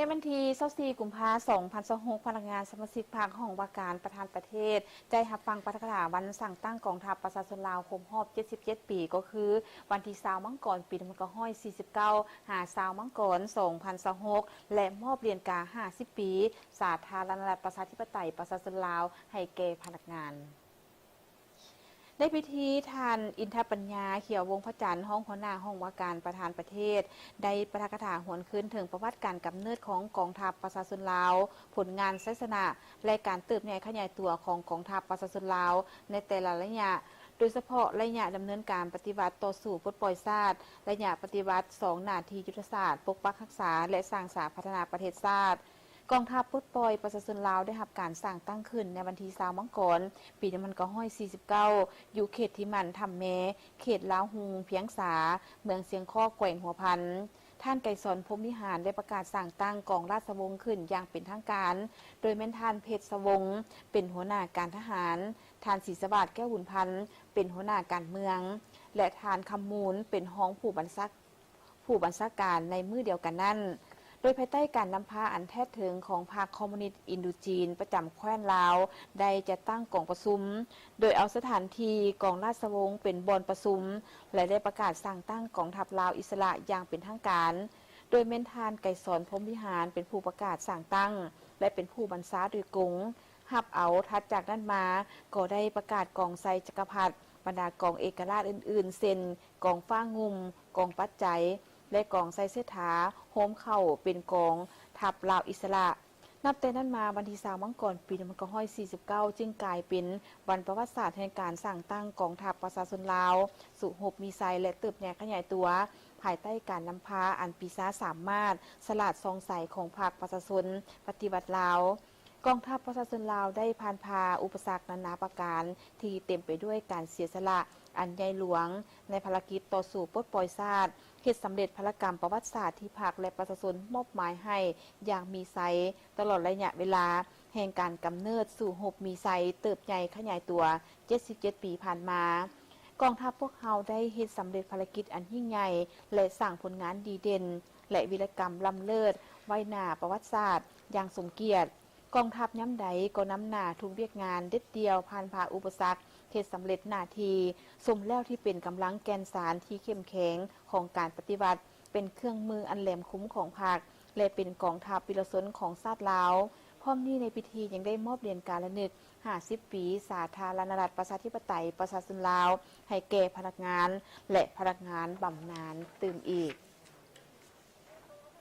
วันที่24 กุมภาพันธ์ 2026 พนักงานสมาชิกพรรคของว่าการประธานประเทศใจหับฟังปาฐกถาวันสั่งตั้งกองทัพประชาชนลาวครบรอบ 77 ปีก็คือวันที่20มังกรปี2549 หา20มังกร 2026 และมอบเหรียญกา 50 ปี สาธารณรัฐประชาธิปไตยประชาชนลาวให้แก่พนักงานได้พิธีทานอินทปัญญาเขียววงพระจันทร์ห้องหัวหน้าห้องว่าการประธานประเทศได้ประกาศหวนคืนถึงประวัติการกำเนิดของกองทัพประชาชนลาวผลงานศาสนาและการเติบใหญ่ขยายตัวของกองทัพประชาชนลาวในแต่ละระยะโดยเฉพาะระยะดำเนินการปฏิวัติต่อสู้ปลดปล่อยชาติระยะปฏิวัติ2นาทียุทธศาสตร์ปกปักรักษาและสร้างสรรค์พัฒนาประเทศชาติกองทัพปลดปล่อยประชาชนลาวได้รับการสร้างตั้งขึ้นในวันที่20มังกรปี1949อยู่เขตที่มันทำแมเขตลาวฮูงเพียงสาเมืองเสียงข้อแกว่งหัวพันท่านไกรสอนพรหมวิหารได้ประกาศสั่งตั้งกองราชวงศ์ขึ้นอย่างเป็นทางการโดยแม่นท่านเพชรสวงศ์เป็นหัวหน้าการทหารท่านศรีสวัสดิ์แก้วบุญพันธ์เป็นหัวหน้าการเมืองและท่านคำมูลเป็นห้องผู้บัญชาการในมือเดียวกันนั้นโดยภายใต้การนำพาอันแท้ถึงของพรรคคอมมิวนิสต์อินโดจีนประจำแคว้นลาวได้จะตั้งกองประชุมโดยเอาสถานที่กองราชวงศ์เป็นบอนประชุมและได้ประกาศสั่งตั้งกองทัพลาวอิสระอย่างเป็นทางการโดยเมนทานไกรสอนพรหมวิหารเป็นผู้ประกาศสั่งตั้งและเป็นผู้บัญชาโดยกงหับเอาทัดจากนั้นมาก็ได้ประกาศกองไซจักรพรรดิบรรดากองเอกราชอื่นๆเช่นกองฟ้างุมกองปัจจัยและกองไซเสถาโฮมเข้าเป็นกองทัพลาวอิสระนับแต่นั้นมาวันที่20มังกรปี1949จึงกลายเป็นวันประวัติศาสตร์แห่งการสร้างตั้งกองทัพประชาชนลาวสู่หบมีไซและเติบใหญ่ขยายตัวภายใต้การนำพาอันปีศาจสามารถสลัดซองใสของพรรคประชาชนปฏิบัติลาวกองทัพประชาชนลาวได้ผ่านพาอุปสรรคนานาประการที่เต็มไปด้วยการเสียสละอันใหญ่หลวงในภารกิจต่อสู้ปลดปล่อยชาติเฮ็ดสำเร็จภารกรรมประวัติศาสตร์ที่พรรคและประชาชนมอบหมายให้อย่างมีไซตลอดระยะเวลาแห่งการกำเนิดสู่หบมีไซเติบใหญ่ขยายตัว77ปีผ่านมากองทัพพวกเราได้เฮ็ดสำเร็จภารกิจอันยิ่งใหญ่และสร้างผลงานดีเด่นและวีรกรรมล้ำเลิศไว้หน้าประวัติศาสตร์อย่างสมเกียรติกองทัพย้ำใดก็น้ำหน้าทุกเวียกงานเด็ดเดียวผ่านพาอุปสรรคเฮ็ดสำเร็จหน้าที่สมแล้วที่เป็นกำลังแกนสารที่เข้มแข็งของการปฏิบัติเป็นเครื่องมืออันแหลมคุ้มของพรรคและเป็นกองทัพวิรชนของชาติลาวพร้อมนี้ในพิธียังได้มอบเหรียญการละนึก50 ปีสาธารณรัฐประชาธิปไตยประชาชนลาวให้แก่พนักงานและพนักงานบำนาญตื่นอีก